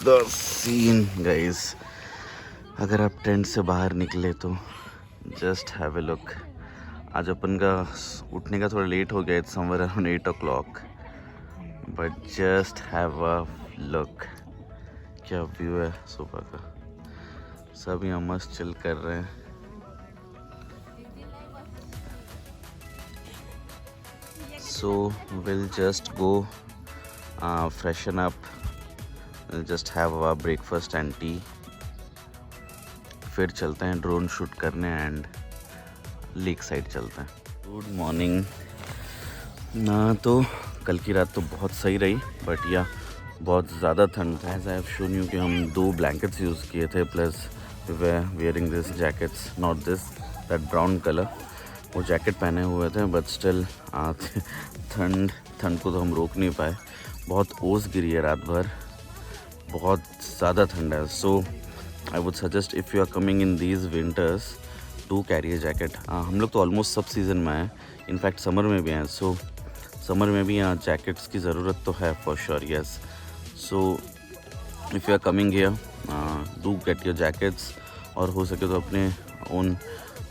The seen guys. अगर आप tent से बाहर निकले तो जस्ट हैव ए लुक। आज अपन का उठने का थोड़ा लेट हो गया, it's somewhere around 8 o'clock, but just have a look. क्या व्यू है सुबह का। सब यहाँ मस्त चिल कर रहे हैं। So we'll just go freshen up. We'll just have our breakfast and tea. फिर चलते हैं ड्रोन शूट करने एंड लेक साइड चलते हैं। Good morning. ना तो कल की रात तो बहुत सही रही, बट या बहुत ज़्यादा ठंड था। As I have shown you कि हम 2 ब्लैंकेट्स यूज़ किए थे, plus we were wearing this jackets, not this, that brown colour. वो जैकेट पहने हुए थे, बट स्टिल ठंड को तो हम रोक नहीं पाए। बहुत ओस गिरी है रात भर, बहुत ज़्यादा ठंड है। So I would suggest if you are coming in these winters to carry a jacket. हम लोग तो ऑलमोस्ट सब सीज़न में हैं, इनफैक्ट समर में भी हैं। सो समर में भी यहाँ जैकेट्स की ज़रूरत तो है for sure, yes. So if you are coming here do get your jackets, और हो सके तो अपने ओन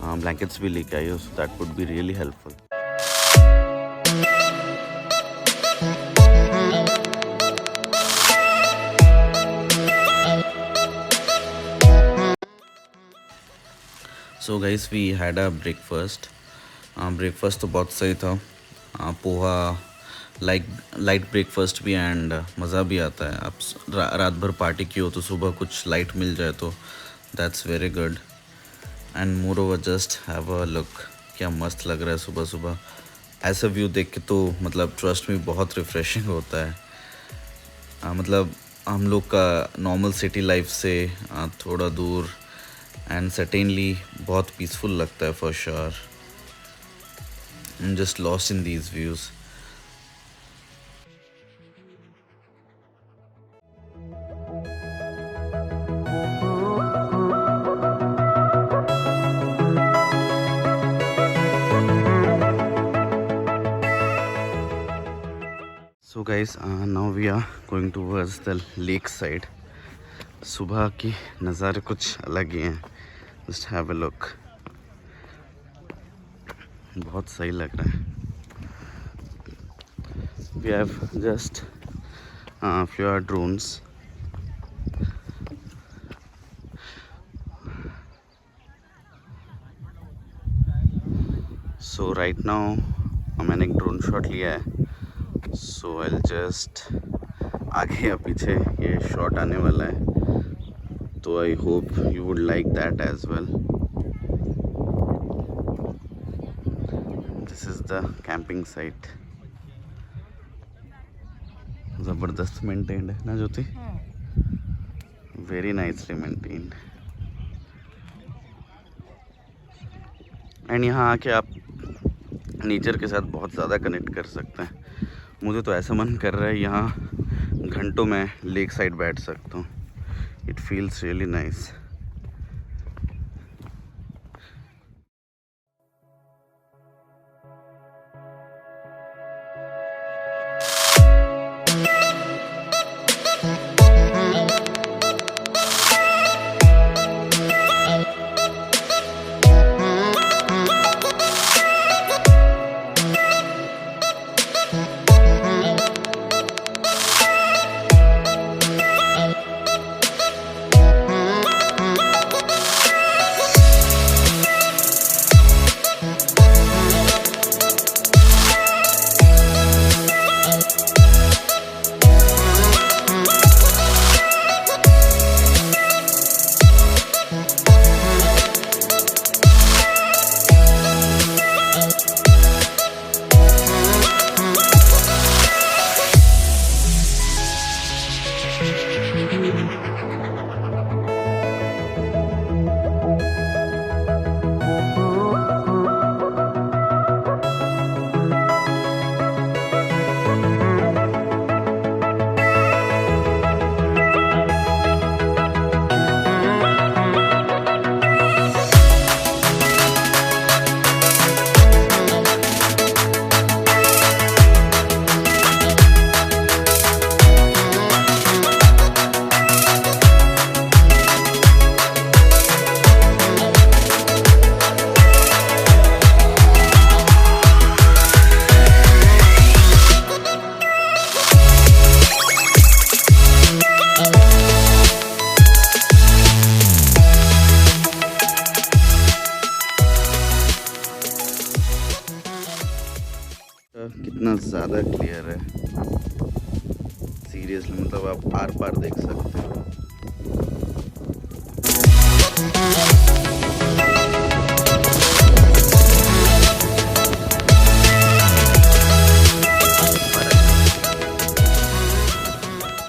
ब्लैंकेट्स भी लेके आइए, so that would be really helpful. So guys we had a breakfast. Breakfast तो बहुत सही था। पोहा, लाइट ब्रेकफास्ट भी, एंड मज़ा भी आता है। आप रात भर पार्टी की हो तो सुबह कुछ लाइट मिल जाए तो that's very good. And more over just have a look, क्या मस्त लग रहा है सुबह सुबह। ऐसा व्यू देख के तो मतलब ट्रस्ट में बहुत रिफ़्रेशिंग होता है। मतलब हम लोग का नॉर्मल सिटी लाइफ से थोड़ा दूर, एंड सर्टेनली बहुत पीसफुल लगता है for sure. I am just lost in these views. So guys, now we are going towards the lake side. सुबह की नज़ारे कुछ अलग ही हैं। Just have a look. बहुत सही लग रहा है। We have just flew our drones. So right now मैंने एक ड्रोन शॉट लिया है। So I'll just आगे या पीछे ये शॉट आने वाला है, तो I hope you would like that as well. This is the camping site. ज़बरदस्त मेंटेन्ड है ना Jyoti, very nicely maintained. And यहाँ आके आप नेचर के साथ बहुत ज़्यादा कनेक्ट कर सकते हैं। मुझे तो ऐसा मन कर रहा है यहाँ घंटों में लेक साइड बैठ सकता हूँ। It feels really nice. कितना ज़्यादा क्लियर है, सीरियसली, मतलब आप आर पार देख सकते हो।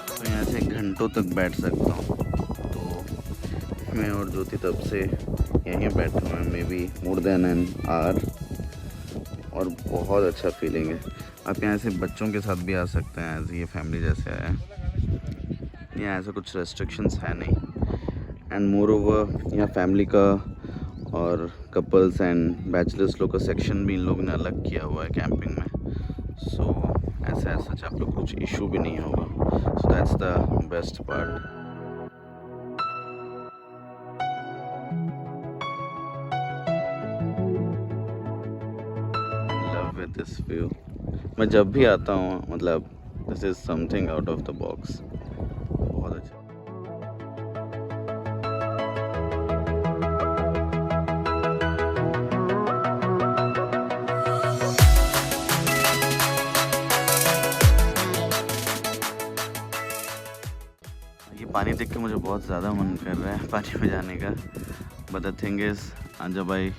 तो यहाँ से घंटों तक बैठ सकता हूँ। तो मैं और ज्योति तब से यहीं बैठे हुए हैं, may be more than an hour, और बहुत अच्छा फीलिंग है। आप यहाँ से बच्चों के साथ भी आ सकते हैं, एज ये फैमिली जैसे आया है। यहाँ ऐसा कुछ रेस्ट्रिक्शंस है नहीं, एंड मोर ओवर यहाँ फैमिली का और कपल्स एंड बैचलर्स लोग का सेक्शन भी इन लोगों ने अलग किया हुआ है कैंपिंग में। सो ऐसा सच आप लोग कुछ इशू भी नहीं होगा। So that's the best part. Love with this view. मैं जब भी आता हूँ, मतलब this is something out of the box. बहुत अच्छा। ये पानी देख के मुझे बहुत ज़्यादा मन कर रहा है पानी में जाने का, बट द थिंग इज जब आई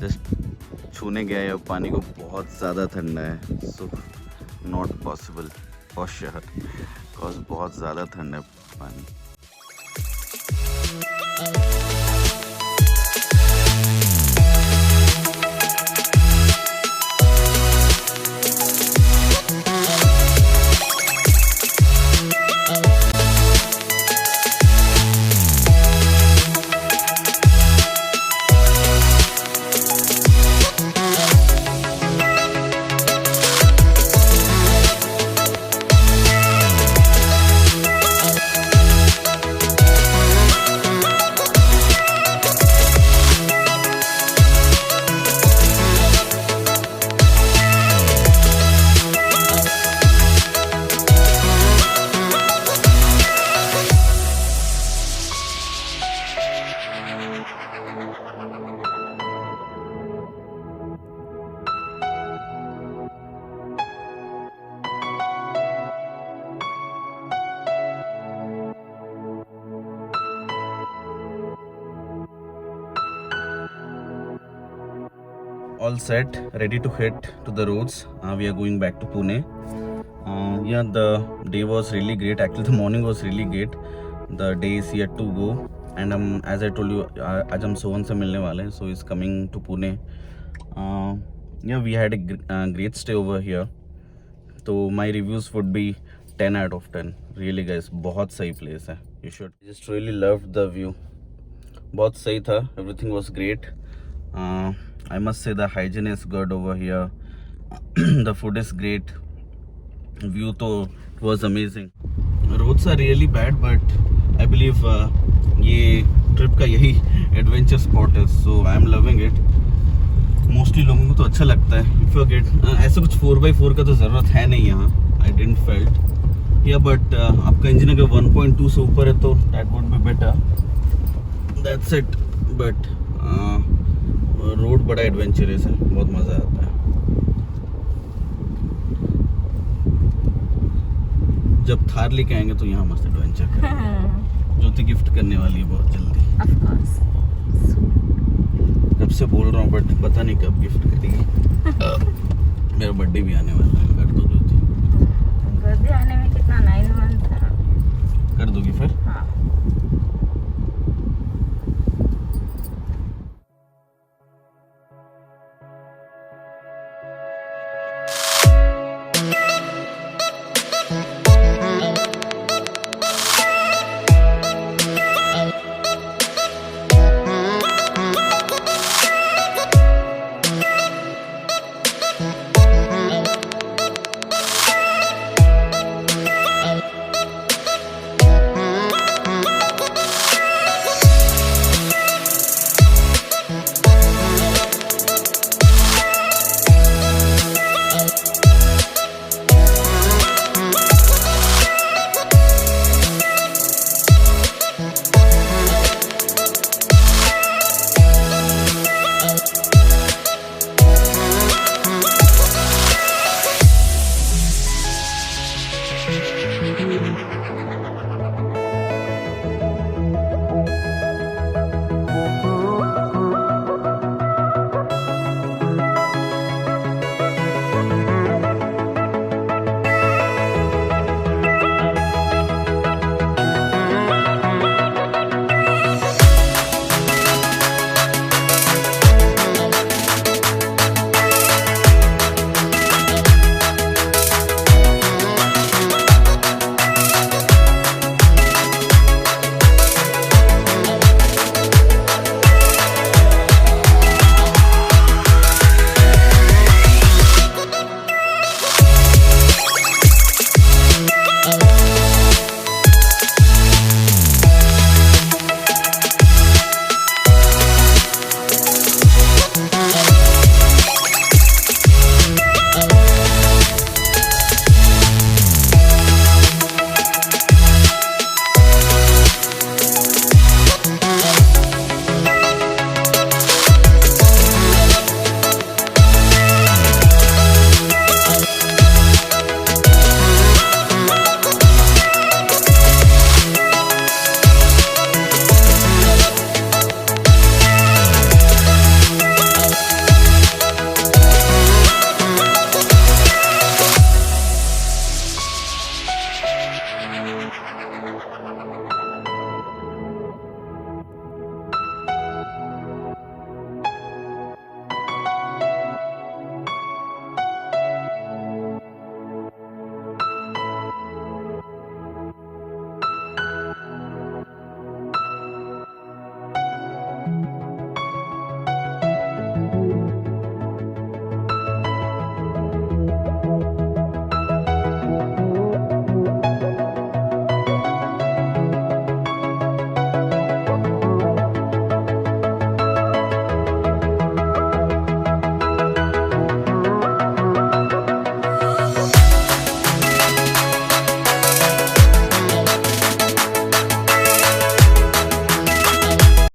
जस्ट छूने गया है पानी को, बहुत ज़्यादा ठंडा है। So not possible for sure, because बहुत ज़्यादा ठंडा है पानी। All set, ready to head to the roads. We are going back to Pune. Yeah, the day was really great. Actually, the morning was really great. The day is yet to go, and as I told you, आज हम सोहन से मिलने वाले हैं. So he's coming to Pune. Yeah, we had a great stay over here. So my reviews would be 10 out of 10. Really, guys, बहुत सही place है. You should. Just really loved the view. बहुत सही था. Everything was great. I must say the hygiene is good over here. The food is great. View तो it was amazing. Roads are really bad, but I believe ये trip का यही adventure spot है. So I am loving it. Mostly लोगों को तो अच्छा लगता है. If you get ऐसा कुछ 4x4 का तो ज़रूरत है नहीं यहाँ. I didn't felt. Yeah, but आपका इंजन अगर 1.2 से ऊपर है तो that would be better. That's it. But road बड़ा एडवेंचरस है, बहुत मज़ा आता है। जब थार लेके आएंगे तो यहाँ मस्त एडवेंचर करेंगे। ज्योति गिफ्ट करने वाली है बहुत जल्दी। Of course. कब से बोल रहा हूँ, बट पता नहीं कब गिफ्ट करेगी। मेरा बर्थडे भी आने वाला है, कर दो ज्योति। बर्थडे आने में कितना 9 मंथ है। कर दोगी फिर? हाँ।